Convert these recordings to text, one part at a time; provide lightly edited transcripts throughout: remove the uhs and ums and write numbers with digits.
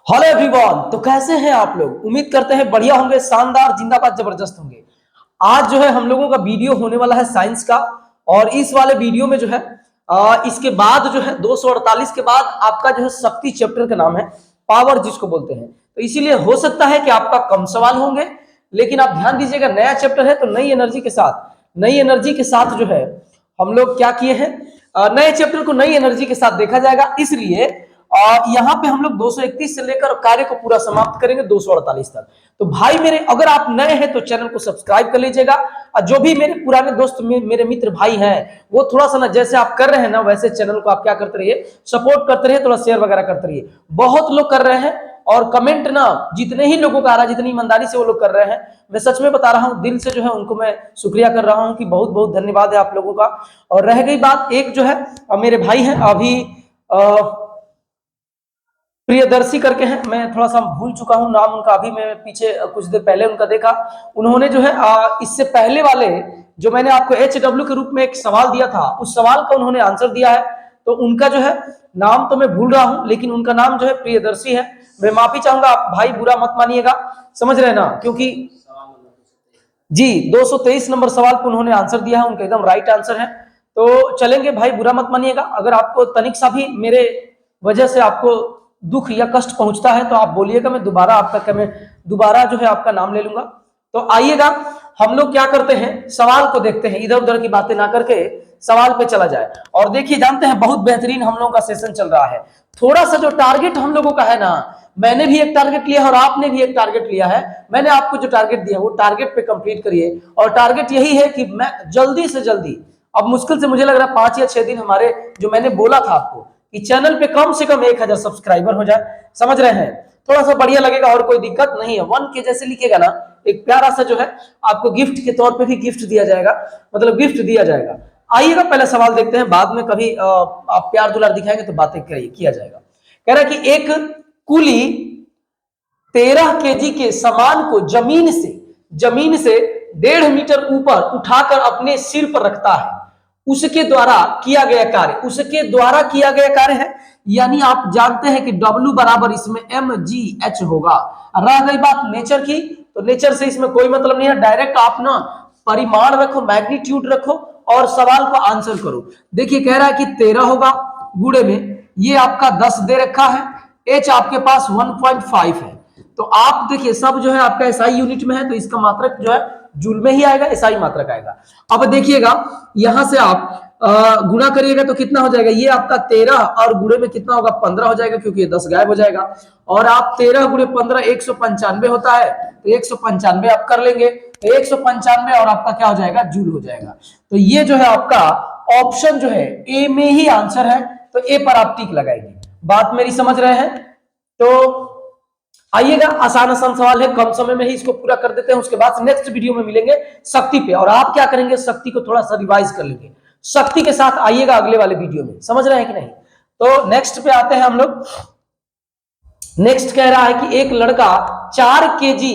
Hello everyone, तो कैसे हैं आप लोग। उम्मीद करते हैं बढ़िया होंगे, शानदार, जिंदाबाद, जबरदस्त होंगे। आज जो है हम लोगों का वीडियो होने वाला है साइंस का। और इस वाले वीडियो में जो है इसके बाद जो है 248 के बाद आपका जो है शक्ति चैप्टर का नाम है पावर, जिसको बोलते हैं। तो इसीलिए हो सकता है कि आपका कम सवाल होंगे, लेकिन आप ध्यान दीजिएगा, नया चैप्टर है तो नई एनर्जी के साथ जो है हम लोग क्या किए हैं, नए चैप्टर को नई एनर्जी के साथ देखा जाएगा। इसलिए यहाँ पे हम लोग 231 से लेकर कार्य को पूरा समाप्त करेंगे 248 तक। तो भाई मेरे, अगर आप नए हैं तो चैनल को सब्सक्राइब कर लीजिएगा। और जो भी मेरे पुराने दोस्त मेरे मित्र भाई हैं, वो थोड़ा सा ना, जैसे आप कर रहे हैं ना, वैसे चैनल को आप क्या करते रहिए, सपोर्ट करते रहिए, थोड़ा शेयर वगैरह करते रहिए। बहुत लोग कर रहे हैं और कमेंट ना, जितने ही लोगों का आ रहा है, जितनी ईमानदारी से वो लोग कर रहे हैं, मैं सच में बता रहा हूं, दिल से जो है उनको मैं शुक्रिया कर रहा हूं कि बहुत बहुत धन्यवाद है आप लोगों का। और रह गई बात, एक जो है मेरे भाई हैं अभी प्रियदर्शी करके हैं, मैं थोड़ा सा भूल चुका हूं नाम उनका, अभी मैं पीछे कुछ देर पहले उनका देखा। उन्होंने जो है इससे पहले वाले जो मैंने आपको HW के रूप में एक सवाल दिया था, उस सवाल का उन्होंने आंसर दिया है। तो उनका जो है नाम तो मैं भूल रहा हूं, लेकिन उनका नाम जो है प्रियदर्शी है। मैं माफी चाहूंगा, आप भाई बुरा मत मानिएगा, समझ रहे ना, क्योंकि जी 223 नंबर सवाल को उन्होंने आंसर दिया है, उनका एकदम राइट आंसर है। तो चलेंगे भाई, बुरा मत मानिएगा। अगर आपको तनिक सा भी मेरे वजह से आपको दुख या कष्ट पहुंचता है तो आप बोलिएगा, मैं दोबारा जो है आपका नाम ले लूंगा। तो आइएगा, हम लोग क्या करते हैं, सवाल को देखते हैं, इधर उधर की बातें ना करके सवाल पे चला जाए। और देखिए, जानते हैं बहुत बेहतरीन हम लोगों का सेशन चल रहा है। थोड़ा सा जो टारगेट हम लोगों का है ना, मैंने भी एक टारगेट लिया है और आपने भी एक टारगेट लिया है। मैंने आपको जो टारगेट दिया वो टारगेट पे कंप्लीट करिए। और टारगेट यही है कि मैं जल्दी से जल्दी, अब मुश्किल से मुझे लग रहा है 5 या 6 दिन, हमारे जो मैंने बोला था आपको कि चैनल पे कम से कम 1000 सब्सक्राइबर हो जाए, समझ रहे हैं, थोड़ा सा बढ़िया लगेगा और कोई दिक्कत नहीं है। 1K जैसे लिखेगा ना, एक प्यारा सा जो है आपको गिफ्ट के तौर पे भी गिफ्ट दिया जाएगा, मतलब गिफ्ट दिया जाएगा। आइएगा, पहले सवाल देखते हैं, बाद में कभी आप प्यार दुलार दिखाएंगे तो बातें किया जाएगा। कह रहा है कि एक कुली 13 kg के सामान को जमीन से 1.5 मीटर ऊपर उठाकर अपने सिर पर रखता है। उसके द्वारा किया गया कार्य है, यानी आप जानते हैं कि W बराबर इसमें mgh होगा। रह गई बात नेचर की, तो नेचर से इसमें कोई मतलब नहीं है। डायरेक्ट आप ना परिमाण रखो, मैग्नीट्यूड रखो और सवाल को आंसर करो। देखिए, कह रहा है कि 13 होगा गुणे में, ये आपका 10 दे रखा है, h आपके पास 1.5 है। तो आप देखिए, सब जो है आपका एसआई यूनिट में है, तो इसका मात्रक जो है जूल में ही आएगा, एसआई मात्रक आएगा। अब देखिएगा, यहां से आप गुणा करिएगा तो कितना हो जाएगा, ये आपका 13 और गुणे में कितना होगा, 15 हो जाएगा, क्योंकि ये 10 गायब हो जाएगा। और आप 13 गुणे 15 195 होता है, तो 195 आप कर लेंगे, तो 195 और आपका क्या हो जाएगा, जूल हो जाएगा। तो ये जो है आपका ऑप्शन जो है ए में ही आंसर है, तो ए पर आप टिक लगाएंगे। बात मेरी समझ रहे हैं? तो आइएगा, आसान सवाल है, कम समय में ही इसको पूरा कर देते हैं। उसके बाद नेक्स्ट वीडियो में मिलेंगे शक्ति पे, और आप क्या करेंगे, शक्ति को थोड़ा सा रिवाइज कर लेंगे। शक्ति के साथ आइएगा अगले वाले वीडियो में, समझ रहे हैं कि नहीं? तो नेक्स्ट पे आते हैं हम लोग। नेक्स्ट कह रहा है कि एक लड़का 4 kg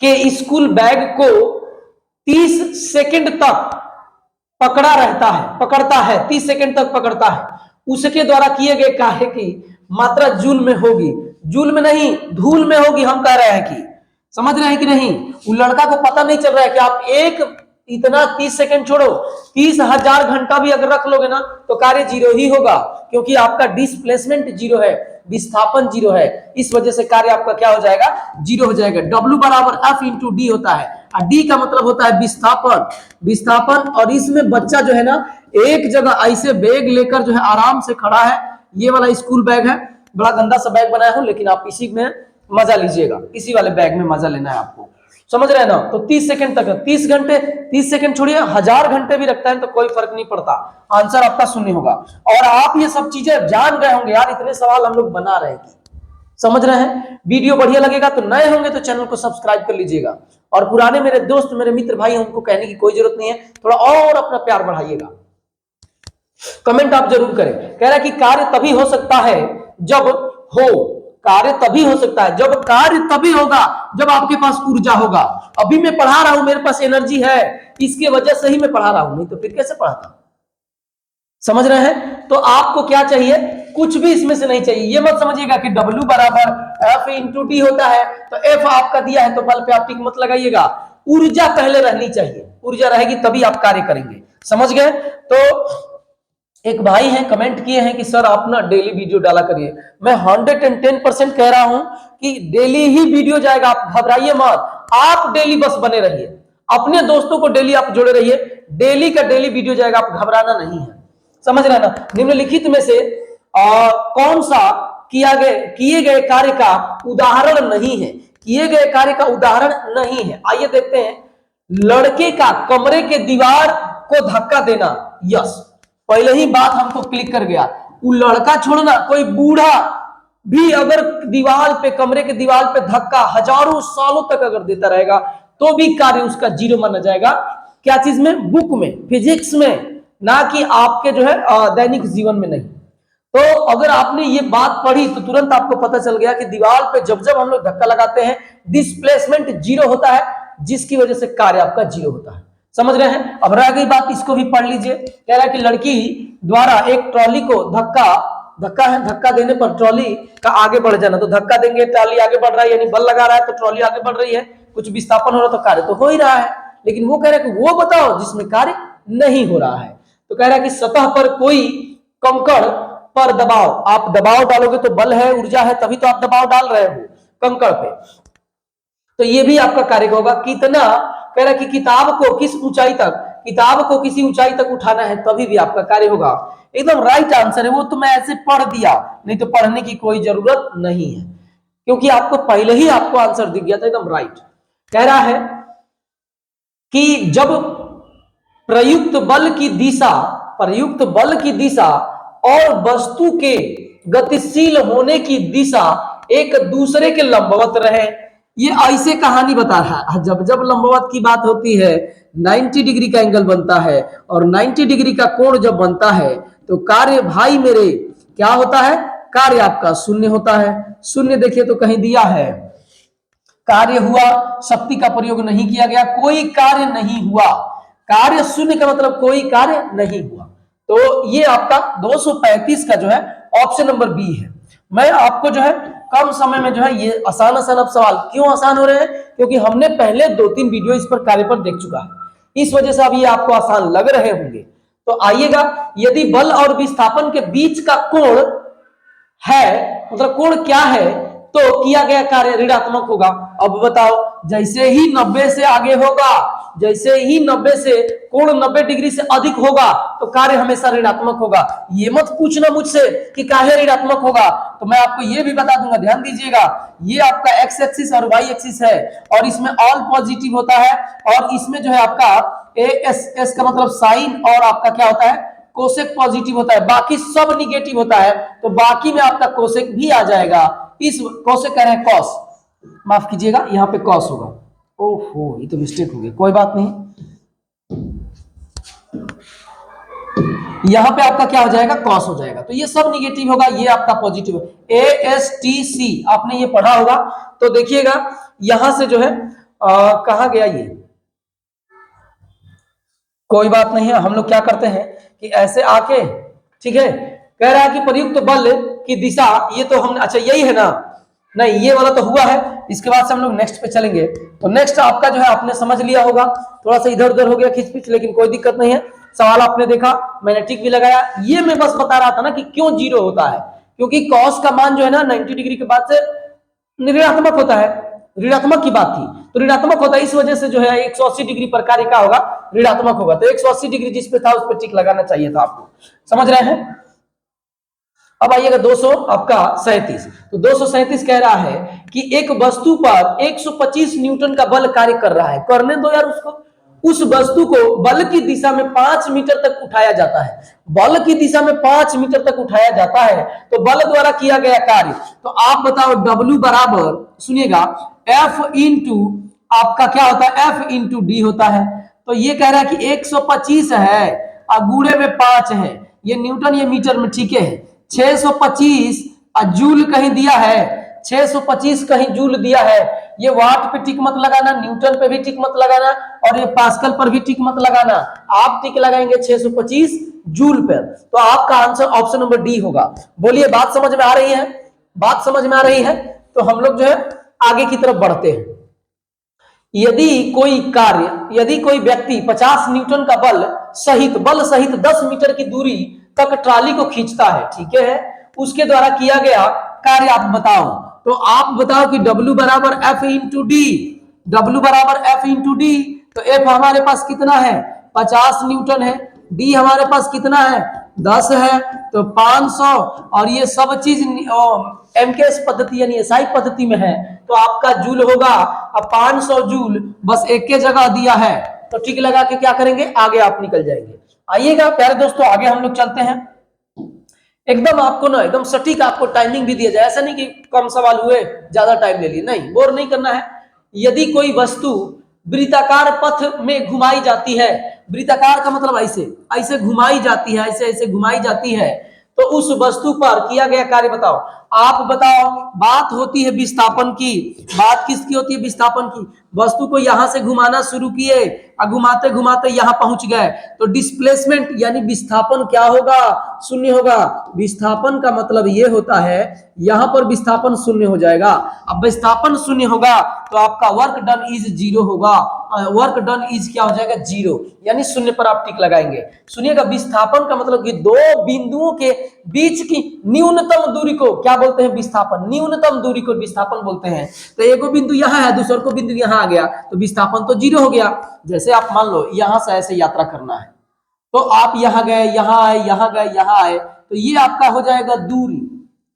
के स्कूल बैग को 30 सेकंड तक पकड़ता है 30 सेकंड तक पकड़ता है। उसके द्वारा किए गए कार्य की मात्रा जूल में होगी, जूल में नहीं, धूल में होगी। हम कह रहे हैं कि, समझ रहे हैं कि नहीं? वो लड़का को पता नहीं चल रहा है कि आप एक इतना 30 सेकंड छोड़ो, 30,000 घंटा भी अगर रख लोगे ना, तो कार्य जीरो ही होगा, क्योंकि आपका डिस्प्लेसमेंट जीरो है, विस्थापन जीरो है। इस वजह से कार्य आपका क्या हो जाएगा, जीरो हो जाएगा। W बराबर F इंटू डी होता है, और डी का मतलब होता है विस्थापन। और इसमें बच्चा जो है ना, एक जगह ऐसे बैग लेकर जो है आराम से खड़ा है। ये वाला स्कूल बैग है, बड़ा गंदा सा बैग बनाया हूं, लेकिन आप इसी में मजा लीजिएगा, इसी वाले बैग में मजा लेना है आपको, समझ रहे हैं ना? तो 30 सेकंड तक, 30 घंटे, 30 सेकंड छोड़िए, 1000 घंटे भी रखता है तो कोई फर्क नहीं पड़ता, आंसर आपका शून्य होगा। और आप ये सब चीजें जान गए होंगे यार, इतने सवाल हम लोग बना रहे हैं, समझ रहे हैं? वीडियो बढ़िया लगेगा तो, नए होंगे तो चैनल को सब्सक्राइब कर लीजिएगा। और पुराने मेरे दोस्त, मेरे मित्र भाई, उनको कहने की कोई जरूरत नहीं है, थोड़ा और अपना प्यार बढ़ाइएगा। कमेंट आप जरूर करें। कह रहा है कि कार्य तभी हो सकता है जब कार्य तभी होगा जब आपके पास ऊर्जा होगा। अभी मैं पढ़ा रहा हूं, मेरे पास एनर्जी है, इसके वजह से ही मैं पढ़ा रहा हूं, नहीं तो फिर कैसे पढ़ाता? समझ रहे हैं? तो आपको क्या चाहिए, कुछ भी इसमें से नहीं चाहिए। ये मत समझिएगा कि W बराबर F इंटू डी होता है, तो F आपका दिया है तो बल पे आप टिक मत लगाइएगा। ऊर्जा पहले रहनी चाहिए, ऊर्जा रहेगी तभी आप कार्य करेंगे, समझ गए। तो एक भाई हैं कमेंट किए हैं कि सर आप ना डेली वीडियो डाला करिए। मैं 110% कह रहा हूं कि डेली ही वीडियो जाएगा, आप घबराइए मत। आप डेली बस बने रहिए, अपने दोस्तों को डेली आप जोड़े रहिए, डेली का डेली वीडियो जाएगा, आप घबराना नहीं है, समझ रहे ना। निम्नलिखित में से कौन सा किए गए कार्य का उदाहरण नहीं है, किए गए कार्य का उदाहरण नहीं है। आइए देखते हैं। लड़के का कमरे के दीवार को धक्का देना, यस, पहले ही बात हमको क्लिक कर गया। वो लड़का छोड़ना, कोई बूढ़ा भी अगर दीवार पे, कमरे के दीवार पे धक्का हजारों सालों तक अगर देता रहेगा तो भी कार्य उसका जीरो माना जाएगा। क्या चीज में? बुक में, फिजिक्स में, ना कि आपके जो है दैनिक जीवन में नहीं। तो अगर आपने ये बात पढ़ी तो तुरंत आपको पता चल गया कि दीवार पे जब जब हम लोग धक्का लगाते हैं डिस्प्लेसमेंट जीरो होता है, जिसकी वजह से कार्य आपका जीरो होता है, समझ रहे हैं। अब रह गई बात, इसको भी पढ़ लीजिए। कह रहा है कि लड़की द्वारा एक ट्रॉली को धक्का देने पर ट्रॉली का आगे बढ़ जाना। तो धक्का देंगे ट्रॉली आगे बढ़ रहा है, यानी बल लगा रहा है तो ट्रॉली आगे बढ़ रही है। कुछ विस्थापन हो रहा है तो कार्य तो हो ही रहा है, लेकिन वो कह रहा है कि वो बताओ जिसमें कार्य नहीं हो रहा है। तो कह रहा है कि सतह पर कोई कंकड़ पर दबाव, आप दबाव डालोगे तो बल है, ऊर्जा है, तभी तो आप दबाव डाल रहे हो कंकड़ पे, तो ये भी आपका कार्य होगा। कितना? कह रहा है कि किताब को किसी ऊंचाई तक उठाना है, तभी भी आपका कार्य होगा। एकदम राइट आंसर है। वो तो मैं ऐसे पढ़ दिया, नहीं तो पढ़ने की कोई जरूरत नहीं है, क्योंकि आपको पहले ही आपको आंसर दिख गया था, एकदम राइट। कह रहा है कि जब प्रयुक्त बल की दिशा और वस्तु के गतिशील होने की दिशा एक दूसरे के लंबवत रहे। ये ऐसे कहानी बता रहा है। जब जब लंबवत की बात होती है 90 डिग्री का एंगल बनता है, और 90 डिग्री का कोण जब बनता है तो कार्य भाई मेरे क्या होता है? कार्य आपका शून्य होता है। शून्य देखिए तो कहीं दिया है, कार्य हुआ, शक्ति का प्रयोग नहीं किया गया, कोई कार्य नहीं हुआ। कार्य शून्य का मतलब कोई कार्य नहीं हुआ। तो ये आपका 235 का जो है ऑप्शन नंबर बी है। मैं आपको जो है कम समय में जो है ये आसान अब सवाल क्यों आसान हो रहे हैं, क्योंकि हमने पहले 2-3 वीडियो इस पर कार्य पर देख चुका है, इस वजह से अब ये आपको आसान लग रहे होंगे। तो आइएगा, यदि बल और विस्थापन के बीच का कोण है, मतलब कोण क्या है, तो किया गया कार्य ऋणात्मक होगा। अब बताओ, जैसे ही 90 से आगे होगा, जैसे ही 90 से कोण 90 डिग्री से अधिक होगा तो कार्य हमेशा ऋणात्मक होगा। ये मत पूछना मुझसे कि काहे ऋणात्मक होगा, तो मैं आपको ये भी बता दूंगा, ध्यान दीजिएगा। ये आपका एक्स एक्सिस और वाई एक्सिस है, और इसमें ऑल पॉजिटिव होता है, और इसमें जो है आपका एस का मतलब साइन, और आपका क्या होता है? कोसेक पॉजिटिव होता है, बाकी सब निगेटिव होता है। तो बाकी में आपका कोसेक भी आ जाएगा। इस कोसेक कह रहे हैं कॉस, माफ कीजिएगा, यहाँ पे कॉस होगा। ओहो, ये तो मिस्टेक हो गई, कोई बात नहीं। यहां पे आपका क्या हो जाएगा? कॉस हो जाएगा। तो ये सब निगेटिव होगा, ये आपका पॉजिटिव है। ASTC आपने ये पढ़ा होगा। तो देखिएगा यहां से जो है कहा गया ये, कोई बात नहीं है। हम लोग क्या करते हैं कि ऐसे आके, ठीक है, कह रहा है कि प्रयुक्त बल की दिशा, ये तो हम, अच्छा यही है ना, नहीं ये वाला तो हुआ है। इसके बाद से हम लोग नेक्स्ट पे चलेंगे। तो नेक्स्ट आपका जो है आपने समझ लिया होगा, थोड़ा सा इधर उधर हो गया खिंच-पिच, लेकिन कोई दिक्कत नहीं है। सवाल आपने देखा, मैंने टिक भी लगाया। ये मैं बस बता रहा था ना कि क्यों जीरो होता है, क्योंकि कॉस का मान जो है ना 90 डिग्री के बाद से ऋणात्मक होता है। ऋणात्मक की बात थी, तो ऋणात्मक होता है, इस वजह से जो है 180 डिग्री पर कार्य का होगा, ऋणात्मक होगा। तो 180 डिग्री जिस पे था उस पर टिक लगाना चाहिए था आपको, समझ रहे हैं। अब आइएगा 237। तो 237 कह रहा है कि एक वस्तु पर 125 न्यूटन का बल कार्य कर रहा है। करने दो यार उसको। उस वस्तु को बल की दिशा में 5 मीटर तक उठाया जाता है। बल की दिशा में 5 मीटर तक उठाया जाता है, तो बल द्वारा किया गया कार्य। तो आप बताओ W बराबर, सुनिएगा, F इंटू आपका क्या होता है? F इंटू डी होता है। तो ये कह रहा है कि 125 है और गुणे में 5 है, ये न्यूटन ये मीटर में, ठीक है। 625 जूल कहीं दिया है, 625 कहीं जूल दिया है, ये वाट पे टिक मत लगाना, न्यूटन पे भी टिक मत लगाना, और ये पास्कल पर भी टिक मत लगाना। आप टिक लगाएंगे 625 जूल पर। तो आपका आंसर ऑप्शन नंबर डी होगा। बोलिए, बात समझ में आ रही है? बात समझ में आ रही है? तो हम लोग जो है आगे की तरफ बढ़ते हैं। यदि कोई व्यक्ति 50 न्यूटन का बल सहित 10 मीटर की दूरी तक ट्राली को खींचता है, ठीक है, उसके द्वारा किया गया कार्य आप बताओ। तो आप बताओ कि W बराबर F इंटू डी, W बराबर F इंटू डी। तो F हमारे पास कितना है? 50 न्यूटन है। D हमारे पास कितना है? 10 है। तो 500, और ये सब चीज एमकेएस पद्धति यानी एसआई पद्धति में है, तो आपका जूल होगा। अब 500 जूल बस एक के जगह दिया है, तो ठीक लगा के क्या करेंगे, आगे आप निकल जाएंगे। आइएगा प्यारे दोस्तों, आगे हम लोग चलते हैं। एकदम आपको ना एकदम सटीक आपको टाइमिंग भी दिया जाए, ऐसा नहीं कि कम सवाल हुए ज्यादा टाइम ले लिए, नहीं, बोर नहीं करना है। यदि कोई वस्तु वृत्ताकार पथ में घुमाई जाती है, वृत्ताकार का मतलब ऐसे घुमाई जाती है, ऐसे घुमाई जाती है, तो उस वस्तु पर किया गया कार्य बताओ। आप बताओ, बात होती है विस्थापन की। बात किसकी होती है? विस्थापन की। वस्तु को यहां से घुमाना शुरू किए और घुमाते घुमाते यहां पहुंच गए, तो डिस्प्लेसमेंट यानी विस्थापन क्या होगा? शून्य होगा। विस्थापन का मतलब यह होता है यहां पर विस्थापन शून्य हो जाएगा। अब विस्थापन शून्य होगा तो आपका वर्क डन इज जीरो होगा। वर्क डन इज क्या हो जाएगा? जीरो, यानी शून्य पर आप टिक लगाएंगे। सुनिएगा, विस्थापन का मतलब कि दो बिंदुओं के बीच की न्यूनतम दूरी को क्या बोलते हैं? विस्थापन। न्यूनतम दूरी को विस्थापन बोलते हैं। तो एक बिंदु यहां है, दूसरा को बिंदु यहां आ गया, तो विस्थापन तो जीरो हो गया। जैसे आप मान लो यहां से ऐसे यात्रा करना है, तो आप यहां गए, यहां आए, यहां गए, यहां आए, तो ये आपका हो जाएगा दूरी।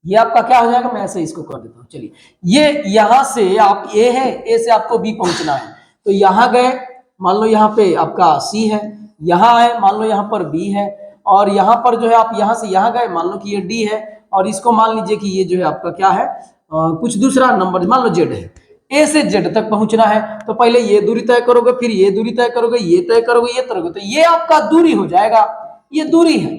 ये आपका क्या हो जाएगा? मैं ऐसे इसको कर देता हूं। चलिए, ये यहां से आप ए है, ए से आपको बी पहुंचना है, तो यहां गए, मान लो यहाँ पे आपका सी है, यहां आए, मान लो यहाँ पर बी है, और यहाँ पर जो है आप यहां से यहां गए, मान लो कि ये डी है, और इसको मान लीजिए कि ये जो है आपका क्या है, कुछ दूसरा नंबर, मान लो जेड है। ए से जेड तक पहुंचना है, तो पहले ये दूरी तय करोगे, फिर ये दूरी तय करोगे, ये तय करोगे, ये करोगे, तो ये आपका दूरी हो जाएगा। ये दूरी है,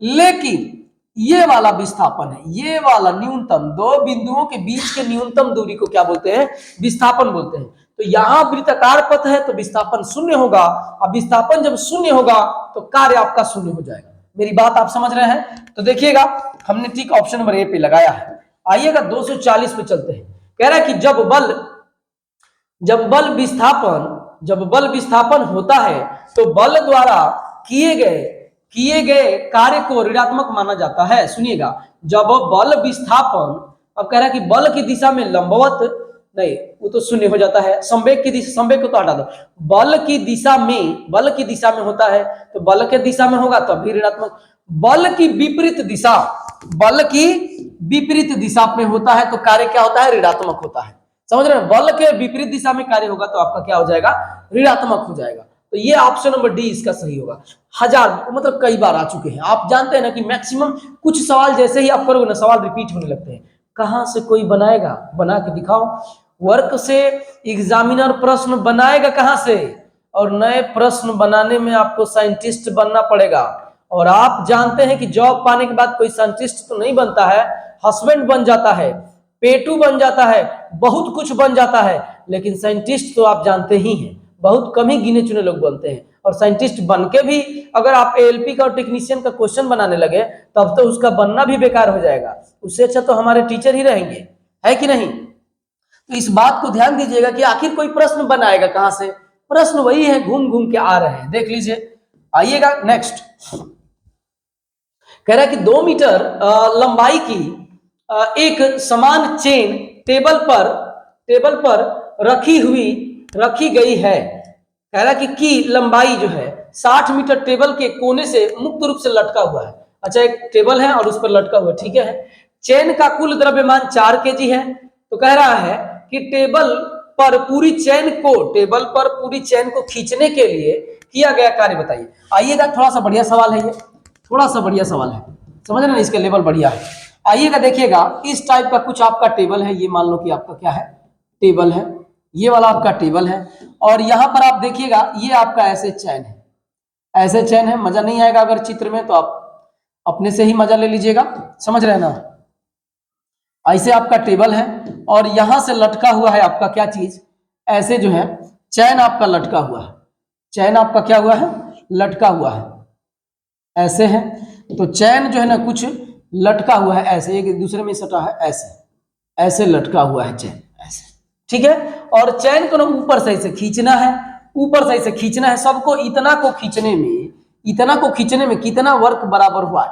लेकिन ये वाला विस्थापन है, ये वाला न्यूनतम, दो बिंदुओं के बीच के न्यूनतम दूरी को क्या बोलते हैं? विस्थापन बोलते हैं। तो यहां वृत्ताकार पथ है तो विस्थापन शून्य होगा। अब विस्थापन जब शून्य होगा तो कार्य आपका शून्य हो जाएगा। मेरी बात आप समझ रहे हैं? तो देखिएगा, हमने ठीक ऑप्शन नंबर ए पे लगाया है। आइएगा 240 पे चलते हैं। कह रहा है कि जब बल विस्थापन होता है तो बल द्वारा किए गए कार्य को ऋणात्मक माना जाता है। सुनिएगा, जब बल विस्थापन, अब कह रहा है कि बल की दिशा में लंबवत नहीं, वो तो शून्य हो जाता है। संवेग की दिशा, संवेग को तो हटा दो, बल की दिशा में होता है, तो बल के दिशा में होगा तो भी ऋणात्मक। बल की विपरीत दिशा में होता है तो कार्य क्या होता है? ऋणात्मक होता है। समझ रहे हैं? बल के विपरीत दिशा में कार्य होगा तो आपका क्या हो जाएगा? ऋणात्मक हो जाएगा। तो ये ऑप्शन नंबर डी इसका सही होगा। मतलब कई बार आ चुके हैं, आप जानते हैं ना कि मैक्सिमम कुछ सवाल जैसे ही आप करोगे ना, सवाल रिपीट होने लगते हैं। कहां से कोई बनाएगा? बना के दिखाओ। वर्क से एग्जामिनर प्रश्न बनाएगा कहां से? और नए प्रश्न बनाने में आपको साइंटिस्ट बनना पड़ेगा। और आप जानते हैं कि जॉब पाने के बाद कोई साइंटिस्ट तो नहीं बनता है, हस्बैंड बन जाता है, पेटू बन जाता है, बहुत कुछ बन जाता है, लेकिन साइंटिस्ट तो आप जानते ही हैं बहुत कम ही गिने चुने लोग बनते हैं। और साइंटिस्ट बन के भी अगर आप एएलपी का और टेक्नीशियन का क्वेश्चन बनाने लगे तब तो उसका बनना भी बेकार हो जाएगा। उससे अच्छा तो हमारे टीचर ही रहेंगे, है कि नहीं? तो इस बात को ध्यान दीजिएगा कि आखिर कोई प्रश्न बनाएगा कहां से? प्रश्न वही है, घूम घूम के आ रहे हैं, देख लीजिए। आइएगा नेक्स्ट। कह रहा है कि 2 मीटर लंबाई की एक समान चेन टेबल पर रखी गई है। कह रहा है कि लंबाई जो है 60 मीटर टेबल के कोने से मुक्त रूप से लटका हुआ है। अच्छा, एक टेबल है और उस पर लटका हुआ है, ठीक है। चेन का कुल द्रव्यमान 4 केजी है। तो कह रहा है कि टेबल पर पूरी चेन को खींचने के लिए किया गया कार्य बताइए। आइएगा, थोड़ा सा बढ़िया सवाल है ये, थोड़ा सा बढ़िया सवाल है, समझ रहे ना, इसका लेवल बढ़िया है। आइएगा देखिएगा, इस टाइप का कुछ आपका टेबल है, ये मान लो कि आपका क्या है? टेबल है, ये वाला आपका टेबल है, और यहां पर आप देखिएगा ये आपका ऐसे चैन है। मजा नहीं आएगा अगर चित्र में, तो आप अपने से ही मजा ले लीजिएगा, समझ रहे हैं ना। ऐसे आपका टेबल है और यहां से लटका हुआ है आपका क्या चीज, ऐसे जो है चैन आपका लटका हुआ है, चैन आपका क्या हुआ है, लटका हुआ है, ऐसे है। तो चैन जो है ना कुछ लटका हुआ है ऐसे, एक दूसरे में सटा है ऐसे, ऐसे लटका हुआ है चैन ऐसे, ठीक है। और चैन को ना ऊपर से ऐसे खींचना है, ऊपर से ऐसे खींचना है सबको। इतना को खींचने में, इतना को खींचने में कितना वर्क बराबर हुआ,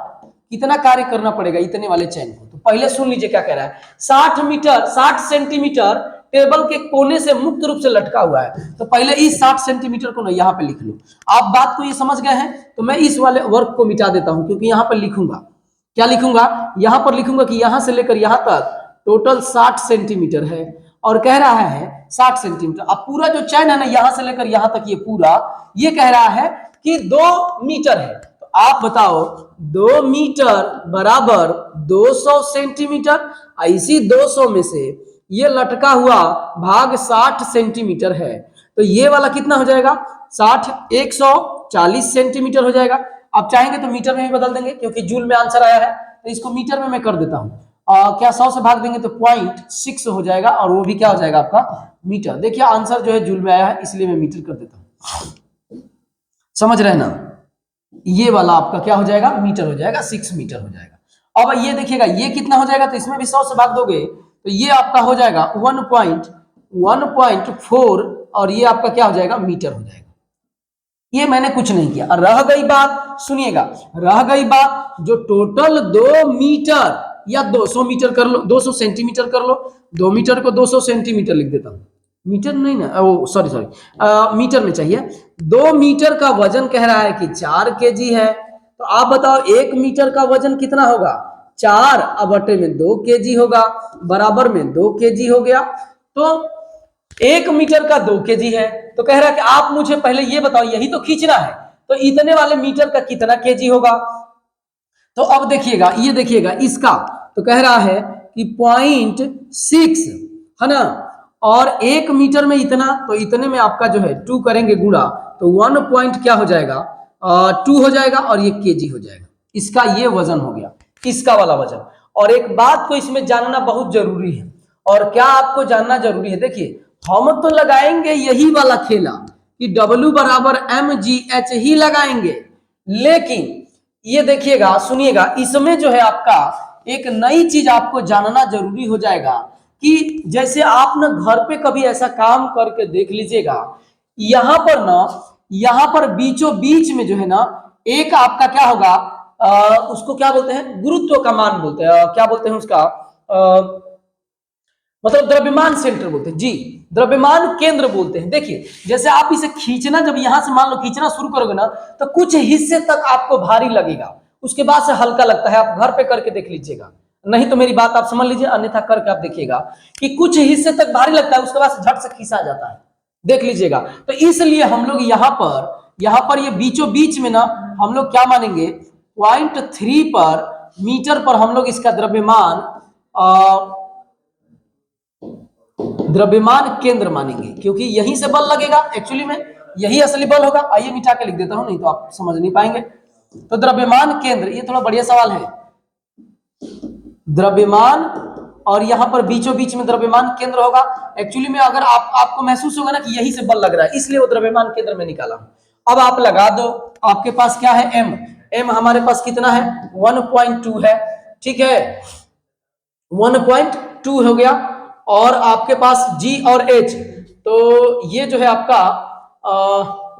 कितना कार्य करना पड़ेगा इतने वाले चैन को। तो पहले सुन लीजिए क्या कह रहा है, 60 मीटर 60 सेंटीमीटर टेबल के कोने से मुक्त रूप से लटका हुआ है। तो पहले इस 60 सेंटीमीटर को ना यहाँ पे लिख लो। आप बात को ये समझ गए हैं, तो मैं इस वाले वर्क को मिटा देता हूं, क्योंकि यहाँ पर लिखूंगा, क्या लिखूंगा, यहां पर लिखूंगा कि यहां से लेकर यहां तक टोटल 60 सेंटीमीटर है, और कह रहा है 60 सेंटीमीटर। अब पूरा जो चैन है ना यहां से लेकर यहां तक ये पूरा, ये कह रहा है कि 2 मीटर है। तो आप बताओ 2 मीटर बराबर 200 सेंटीमीटर, इसी 200 में से ये लटका हुआ भाग 60 सेंटीमीटर है, तो ये वाला कितना हो जाएगा, 60 140 सेंटीमीटर हो जाएगा। आप चाहेंगे तो मीटर में भी बदल देंगे, क्योंकि जूल में आंसर आया है, तो इसको मीटर में मैं कर देता हूं। क्या 100 से भाग देंगे तो 0.6 हो जाएगा, और वो भी क्या हो जाएगा आपका मीटर। देखिए आंसर जो है जूल में आया है, इसलिए मैं मीटर कर देता हूं। समझ रहे ना, ये वाला आपका क्या हो जाएगा, मीटर हो जाएगा, 6 मीटर हो जाएगा। अब ये देखिएगा ये कितना हो जाएगा, तो इसमें भी 100 से भाग दोगे तो ये आपका हो जाएगा 1.4, और ये आपका क्या हो जाएगा, मीटर हो जाएगा। ये मैंने कुछ नहीं किया। रह गई बात, सुनिएगा, रह गई बात जो टोटल 2 मीटर या 200 मीटर कर लो, 200 सेंटीमीटर कर लो, 2 मीटर को 200 सेंटीमीटर लिख देता हूं, मीटर नहीं ना, वो सॉरी मीटर में चाहिए। 2 मीटर का वजन कह रहा है कि 4 केजी है। तो आप बताओ 1 मीटर का वजन कितना होगा, 4 अब बटे में 2 केजी होगा, बराबर में 2 केजी हो गया। तो 1 मीटर का 2 केजी है। तो कह रहा है कि आप मुझे पहले ये बताओ, यही तो खींचना है, तो इतने वाले मीटर का कितना केजी होगा। तो अब देखिएगा, ये देखिएगा इसका, तो कह रहा है कि 0.6 है ना, और 1 मीटर में इतना, तो इतने में आपका जो है 2 करेंगे गुणा, तो 1 पॉइंट क्या हो जाएगा, 2 हो जाएगा, और ये केजी हो जाएगा। इसका ये वजन हो गया, इसका वाला वजन। और एक बात को इसमें जानना बहुत जरूरी है, और क्या आपको जानना जरूरी है, देखिए हम तो लगाएंगे यही वाला खेला कि W बराबर mgh ही लगाएंगे, लेकिन ये देखिएगा, सुनिएगा, इसमें जो है आपका एक नई चीज आपको जानना जरूरी हो जाएगा, कि जैसे आप ना घर पे कभी ऐसा काम करके देख लीजिएगा, यहां पर ना, यहां पर बीचों बीच में जो है ना एक आपका क्या होगा, उसको क्या बोलते हैं, गुरुत्व का मान बोलते हैं, क्या बोलते हैं उसका, मतलब द्रव्यमान सेंटर बोलते हैं जी, द्रव्यमान केंद्र बोलते हैं। देखिए जैसे आप इसे खींचना, जब यहां से मान लो खींचना शुरू करोगे ना, तो कुछ हिस्से तक आपको भारी लगेगा, उसके बाद से हल्का लगता है। आप घर पे करके देख लीजिएगा, नहीं तो मेरी बात आप समझ लीजिए, अन्यथा करके आप देखिएगा कि कुछ हिस्से तक भारी लगता है, उसके बाद से झट से खींचा जाता है, देख लीजिएगा। तो इसलिए हम लोग यहाँ पर ये बीचों बीच में ना हम लोग क्या मानेंगे, 0.3 पर मीटर पर हम लोग इसका द्रव्यमान केंद्र मानेंगे, क्योंकि यहीं से बल लगेगा, एक्चुअली में यही असली बल होगा। आइए मिटा के लिख देता हूं, नहीं तो आप समझ नहीं पाएंगे। तो द्रव्यमान केंद्र, ये थोड़ा बढ़िया सवाल है, द्रव्यमान, और यहां पर बीचों बीच में द्रव्यमान केंद्र होगा। एक्चुअली में अगर आपको महसूस होगा ना कि यहीं से बल लग रहा है, इसलिए वो द्रव्यमान केंद्र में निकाला। अब आप लगा दो, आपके पास क्या है, m हमारे पास कितना है, 1.2 है, ठीक है, 1.2 हो गया। और आपके पास G और H, तो ये जो है आपका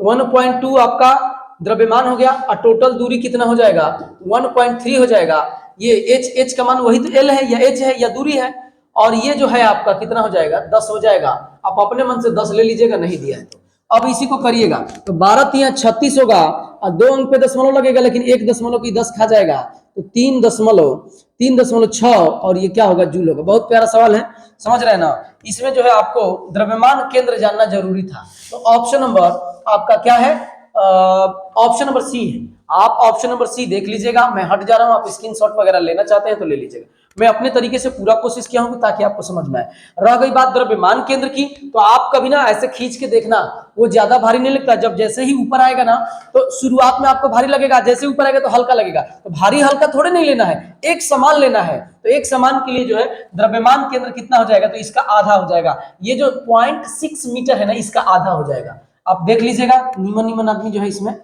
1.2 आपका द्रव्यमान हो गया, और टोटल दूरी कितना हो जाएगा, 1.3 हो जाएगा। ये H का मान वही तो L है या H है या दूरी है, और ये जो है आपका कितना हो जाएगा, 10 हो जाएगा। आप अपने मन से 10 ले लीजिएगा, नहीं दिया है तो। अब इसी को करिएगा, तो 12 × 36 होगा, और 2 अंक पे दशमलव लगेगा, लेकिन 1 दशमलव की 10 खा जाएगा, तो 3.6, और ये क्या होगा, जूल होगा। बहुत प्यारा सवाल है, समझ रहे हैं ना। इसमें जो है आपको द्रव्यमान केंद्र जानना जरूरी था। तो ऑप्शन नंबर आपका क्या है, ऑप्शन नंबर सी है। आप ऑप्शन नंबर सी देख लीजिएगा, मैं हट जा रहा हूं, आप स्क्रीनशॉट वगैरह लेना चाहते हैं तो ले लीजिएगा। मैं अपने तरीके से पूरा कोशिश किया हूं ताकि आपको समझ में आए। रह गई बात द्रव्यमान केंद्र की, तो आप कभी ना ऐसे खींच के देखना, वो ज्यादा भारी नहीं लगता। जब जैसे ही ऊपर आएगा ना तो शुरुआत में आपको भारी लगेगा, जैसे ऊपर आएगा तो हल्का लगेगा। तो भारी हल्का थोड़े नहीं लेना है, एक समान लेना है। तो एक समान के लिए जो है द्रव्यमान केंद्र कितना हो जाएगा, तो इसका आधा हो जाएगा। ये जो 0.6 मीटर है ना, इसका आधा हो जाएगा। आप देख लीजिएगा, नीमन नीमन आदमी जो है इसमें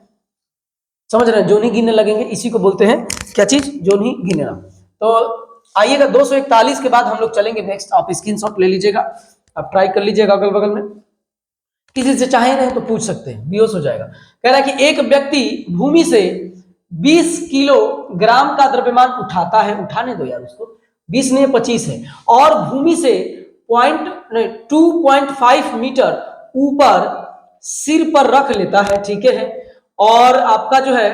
समझ रहे हैं, जोनी गिनने लगेंगे, इसी को बोलते हैं क्या चीज, जोनी गिनना। तो आइएगा 241 के बाद हम लोग चलेंगे नेक्स्ट। आप स्क्रीनशॉट ले लीजिएगा, आप ट्राई कर लीजिएगा, अगल बगल में किसी से चाहे नहीं तो पूछ सकते हैं, बेहोश हो जाएगा। कह रहा है कि एक व्यक्ति भूमि से 20 किलोग्राम का द्रव्यमान उठाता है, उठाने दो यार उसको, 20 नहीं 25 है, और भूमि से 2.5 मीटर ऊपर सिर पर रख लेता है, ठीक है। और आपका जो है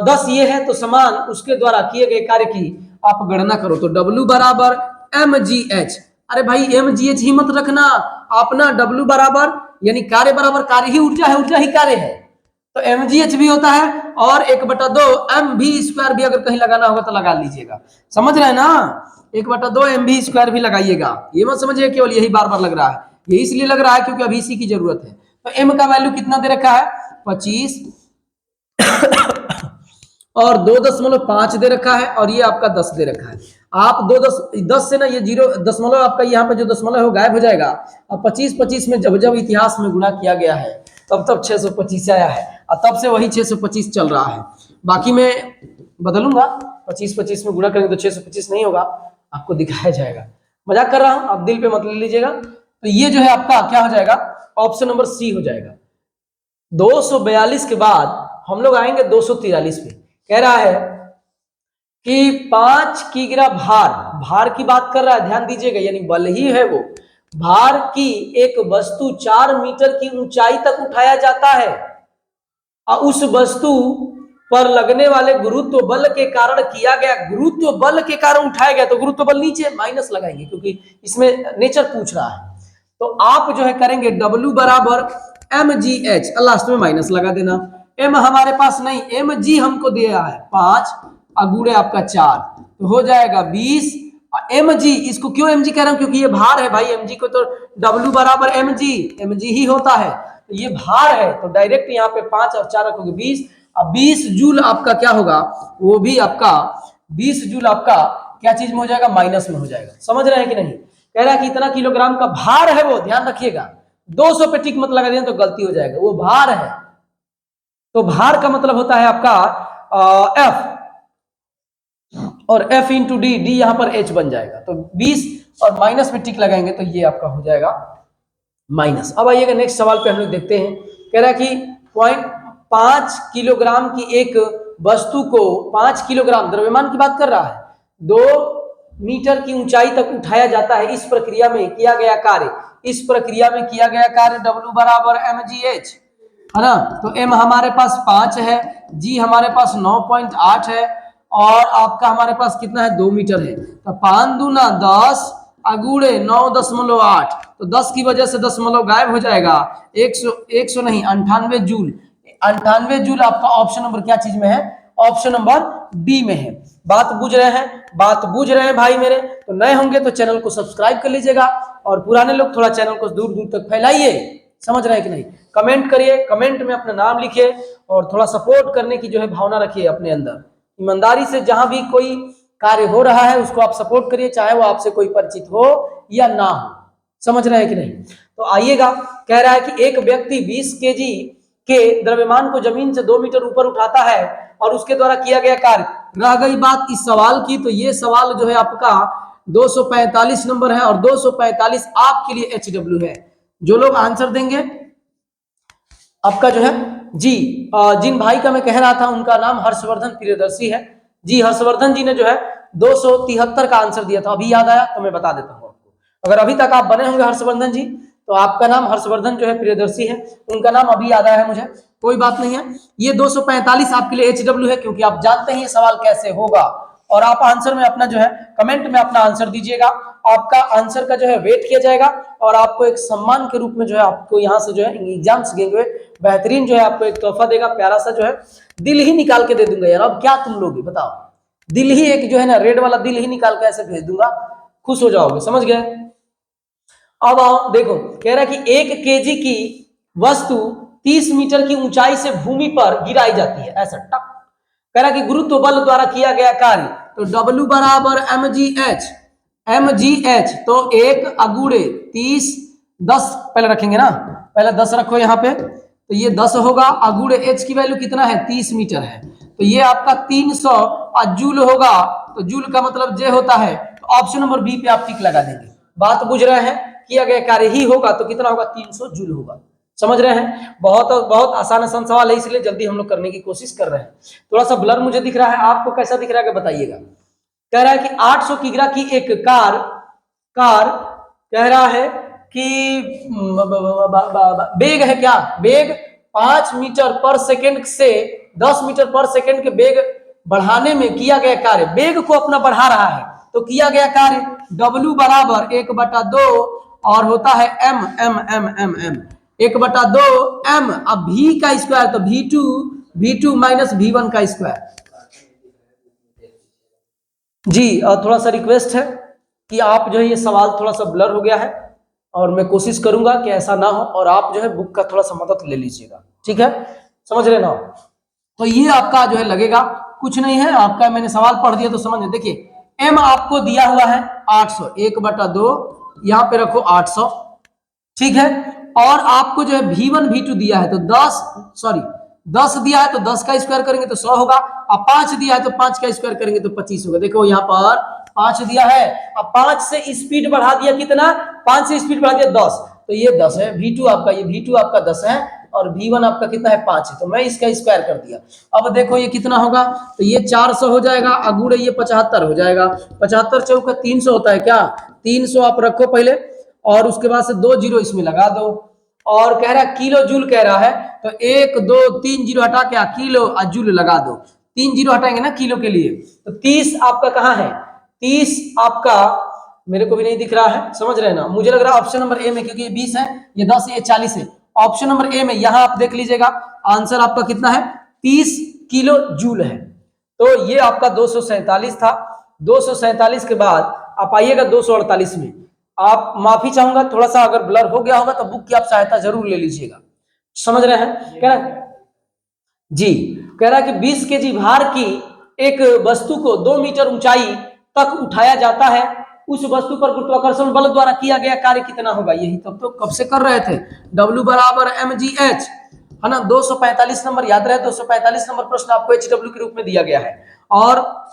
10 ये है, तो समान उसके द्वारा किए गए कार्य की आप गणना करो। तो W बराबर mgh, अरे भाई mgh ही मत रखना, अपना W बराबर यानी कार्य बराबर कार्य ही ऊर्जा है, ऊर्जा ही कार्य है, तो mgh भी होता है। और 1/2 mv² भी अगर कहीं लगाना होगा तो लगा लीजिएगा, समझ रहे हैं ना। 1/2 mv² भी लगाइएगा, ये मत समझिए केवल यही बार बार लग रहा है, ये इसलिए लग रहा है क्योंकि अभी इसी की जरूरत है। तो m का वैल्यू कितना दे रखा है, 25 और 2.5 दे रखा है, और ये आपका 10 दे रखा है। आप 10 से ना ये 0 आपका यहाँ पे जो दशमलव है वो गायब हो जाएगा। अब 25 में जब जब इतिहास में गुणा किया गया है तब 625 आया है, और तब से वही 625 चल रहा है। बाकी मैं बदलूंगा, 25 में गुणा करेंगे तो 625 नहीं होगा, आपको दिखाया जाएगा। मजाक कर रहा हूं, आप दिल पे मत ले लीजिएगा। तो ये जो है आपका क्या हो जाएगा, ऑप्शन नंबर सी हो जाएगा। 242 के बाद हम लोग आएंगे 243 पे। कह रहा है कि 5 किग्रा भार की बात कर रहा है, ध्यान दीजिएगा, यानी बल ही है वो। भार की एक वस्तु 4 मीटर की ऊंचाई तक उठाया जाता है, और उस वस्तु पर लगने वाले गुरुत्व बल के कारण किया गया, गुरुत्व बल के कारण उठाया गया, तो गुरुत्व बल नीचे माइनस लगाएंगे क्योंकि इसमें नेचर पूछ रहा है। तो आप जो है करेंगे W बराबर mgh, लास्ट में माइनस लगा देना। m हमारे पास नहीं, mg हमको दिया है 5 अगुड़े आपका 4, तो हो जाएगा 20। mg, इसको क्यों mg कह रहा हूं, क्योंकि ये भार है भाई, mg को तो W बराबर mg ही होता है, तो ये भार है, तो डायरेक्ट यहाँ पे 5 और 4 रखोगे 20, और 20 जूल आपका क्या होगा, वो भी आपका 20 जूल आपका क्या चीज में हो जाएगा, माइनस में हो जाएगा। समझ रहे हैं कि नहीं। कह रहा है कि इतना किलोग्राम का भार है वो, ध्यान रखिएगा, 200 पे टिक मत लगा देना तो गलती हो जाएगा, वो भार है। तो भार का मतलब होता है आपका F, और F इंटू डी, डी यहां पर H बन जाएगा। तो 20 और माइनस में टिक लगाएंगे तो ये आपका हो जाएगा माइनस। अब आइएगा नेक्स्ट सवाल पे हम लोग देखते हैं। कह रहा है कि 0.5 किलोग्राम की एक वस्तु को 5 किलोग्राम द्रव्यमान की बात कर रहा है, 2 मीटर की ऊंचाई तक उठाया जाता है। इस प्रक्रिया में किया गया कार्य, इस प्रक्रिया में किया गया कार्य W बराबर mgh है ना। तो m हमारे पास 5 है, g हमारे पास 9.8 है, और आपका हमारे पास कितना है, 2 मीटर है। तो 5 दूना 10 अगुड़े 9.8, तो 10 की वजह से दशमलव गायब हो जाएगा, 100 नहीं 98 जूल। 98 जूल आपका ऑप्शन नंबर क्या चीज में है, ऑप्शन नंबर बी में है। बात बुझ रहे हैं, बात बुझ रहे हैं भाई मेरे। तो नए होंगे तो चैनल को सब्सक्राइब कर लीजिएगा, और पुराने लोग थोड़ा चैनल को दूर दूर तक फैलाइए। समझ रहे हैं कि नहीं। कमेंट करिए, कमेंट में अपना नाम लिखिए, और थोड़ा सपोर्ट करने की जो है भावना रखिए अपने अंदर। ईमानदारी से जहां भी कोई कार्य हो रहा है उसको आप सपोर्ट करिए, चाहे वो आपसे कोई परिचित हो या ना हो। समझ रहे हैं कि नहीं। तो आइएगा, कह रहा है कि एक व्यक्ति 20 केजी के द्रव्यमान को जमीन से 2 मीटर ऊपर उठाता है, और उसके द्वारा किया गया कार्य। रह गई बात इस सवाल की, तो ये सवाल जो है आपका 245 नंबर है, और 245 आपके लिए HW है। जो लोग आंसर देंगे आपका जो है जी, जिन भाई का मैं कह रहा था उनका नाम हर्षवर्धन प्रियदर्शी है जी। हर्षवर्धन जी ने जो है 273 का आंसर दिया था, अभी याद आया तो मैं बता देता हूँ आपको। अगर अभी तक आप बने होंगे हर्षवर्धन जी, तो आपका नाम हर्षवर्धन जो है प्रियदर्शी है, उनका नाम अभी याद आया है मुझे, कोई बात नहीं है। ये 245 आपके लिए HW है, क्योंकि आप जानते हैं ये सवाल कैसे होगा। और आप आंसर में अपना जो है कमेंट में अपना आंसर दीजिएगा, आपका आंसर का जो है वेट किया जाएगा, और आपको एक सम्मान के रूप में जो है आपको यहाँ से जो है एग्जाम्स देंगे, बेहतरीन जो है आपको एक तोहफा देगा, प्यारा सा जो है दिल ही निकाल के दे दूंगा यार। अब क्या तुम लोगे बताओ, दिल ही एक जो है ना रेड वाला दिल ही निकाल के ऐसे भेज दूंगा, खुश हो जाओगे, समझ गए। अब आओ देखो, कह रहा है कि 1 केजी की वस्तु 30 मीटर की ऊंचाई से भूमि पर गिराई जाती है, ऐसा टक। कह रहा है कि गुरुत्व बल द्वारा किया गया कार्य, तो W बराबर mgh, तो 1 अगुड़े 30, 10 पहले रखेंगे ना, पहले 10 रखो यहाँ पे, तो ये 10 होगा, अगुड़े h की वैल्यू कितना है 30 मीटर है, तो ये आपका 300 जूल होगा, तो जूल का मतलब जे होता है, तो ऑप्शन नंबर बी पे आप टिक लगा देंगे। बात बुझ रहे हैं, किया गया कार्य ही होगा तो कितना होगा 300 जूल होगा, समझ रहे हैं। बहुत बहुत आसान सवाल है, इसलिए जल्दी हम लोग करने की कोशिश कर रहे हैं। थोड़ा सा ब्लर मुझे दिख रहा है, आपको कैसा दिख रहा है बताइएगा। कह रहा है कि 800 किग्रा की एक कार कह रहा है कि वेग है क्या, वेग 5 मीटर पर सेकंड से 10 मीटर पर सेकंड के वेग बढ़ाने में किया गया कार्य, वेग को अपना बढ़ा रहा है, तो किया गया कार्य W बराबर 1/2 और होता है m 1/2 m, अब v का स्क्वायर तो v2 माइनस v1 का स्क्वायर। जी थोड़ा सा रिक्वेस्ट है कि आप जो है ये सवाल थोड़ा सा ब्लर हो गया है, और मैं कोशिश करूंगा कि ऐसा ना हो, और आप जो है बुक का थोड़ा सा मदद ले लीजिएगा, ठीक है, समझ रहे ना। तो ये आपका जो है लगेगा, कुछ नहीं है आपका, मैंने सवाल पढ़ दिया तो समझ, देखिए m आपको दिया हुआ है 800, 1/2 यहाँ पे रखो 800, ठीक है, और आपको जो है v1 v2 दिया है तो 10 दिया है तो 10 का स्क्वायर करेंगे तो 100 होगा, अब 5 दिया है तो 5 का स्क्वायर करेंगे तो 25 होगा। देखो यहाँ पर 5 दिया है, अब 5 से स्पीड बढ़ा दिया कितना, 5 से स्पीड बढ़ा दिया 10, तो ये 10 है v2 आपका, ये v2 आपका 10 है, और v1 आपका कितना है 5 है, तो मैं इसका स्क्वायर कर दिया। अब देखो ये कितना होगा, तो ये 400 हो जाएगा, अगुड़े ये 75 हो जाएगा, 75 चौका 300 होता है क्या, 300 आप रखो पहले, और उसके बाद से 2 जीरो इसमें लगा दो, और कह रहा है किलो जूल कह रहा है, तो 1 2 3 जीरो हटा क्या किलो जूल लगा दो, 3 जीरो हटाएंगे ना किलो के लिए, तो 30 आपका कहाँ है, 30 आपका मेरे को भी नहीं दिख रहा है, समझ रहे हैं ना, मुझे लग रहा है ऑप्शन नंबर ए में, क्योंकि ये 20 है, ये 10 है, ये 40 है, ऑप्शन नंबर ए में, यहां आप देख लीजिएगा आंसर आपका कितना है 30 किलो जूल है। तो ये आपका 247 था, 247 के बाद आप आइएगा 248 में। आप माफी चाहूंगा, थोड़ा सा अगर ब्लर हो गया होगा तो बुक की आप सहायता जरूर ले लीजिएगा, समझ रहे हैं। कह रहा जी, कह रहा है कि 20 केजी भार की एक वस्तु को 2 मीटर ऊंचाई तक उठाया जाता है, उस वस्तु पर गुरुत्वाकर्षण बल द्वारा किया गया कार्य कितना होगा, यही तब तो कब से कर रहे थे। W बराबर mgh है ना, 245 नंबर याद रहे, 245 नंबर प्रश्न आपको HW के रूप में दिया गया है, और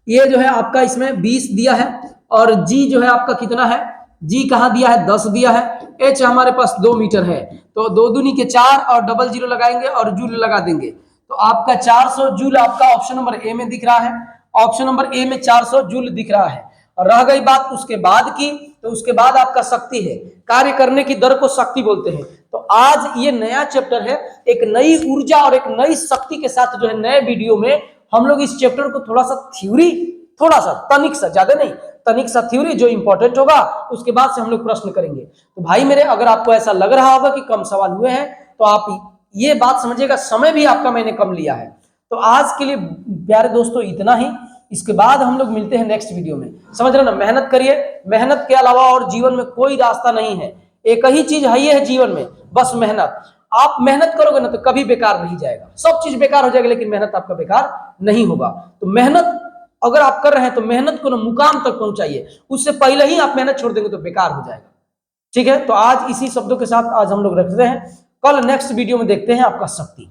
ये जो है आपका इसमें 20 दिया है, और G जो है आपका कितना है, G कहाँ दिया है 10 दिया है, H हमारे पास 2 मीटर है, तो 2 दूनी के 4 और डबल जीरो लगाएंगे और जूल लगा देंगे, तो आपका 400 जूल आपका ऑप्शन नंबर ए में दिख रहा है, ऑप्शन नंबर ए में 400 जूल दिख रहा है। और रह गई बात उसके बाद की, तो उसके बाद आपका शक्ति है, कार्य करने की दर को शक्ति बोलते हैं। तो आज ये नया चैप्टर है, एक नई ऊर्जा और एक नई शक्ति के साथ जो है नए वीडियो में हम लोग इस चैप्टर को थोड़ा सा थ्योरी, थोड़ा सा तनिक सा, ज्यादा नहीं, तनिक सा थ्योरी जो इंपॉर्टेंट होगा, उसके बाद से हम लोग प्रश्न करेंगे। तो भाई मेरे, अगर आपको ऐसा लग रहा होगा कि कम सवाल हुए हैं, तो आप ये बात समझिएगा, समय भी आपका मैंने कम लिया है। तो आज के लिए प्यारे दोस्तों इतना ही, इसके बाद हम लोग मिलते हैं नेक्स्ट वीडियो में, समझ रहे ना। मेहनत करिए, मेहनत के अलावा और जीवन में कोई रास्ता नहीं है, एक ही चीज है ये है जीवन में, बस मेहनत। आप मेहनत करोगे ना तो कभी बेकार नहीं जाएगा, सब चीज बेकार हो जाएगा लेकिन मेहनत आपका बेकार नहीं होगा। तो मेहनत अगर आप कर रहे हैं तो मेहनत को ना मुकाम तक पहुंचाइए, उससे पहले ही आप मेहनत छोड़ देंगे तो बेकार हो जाएगा, ठीक है। तो आज इसी शब्दों के साथ आज हम लोग रखते हैं, कल नेक्स्ट वीडियो में देखते हैं आपका शक्ति।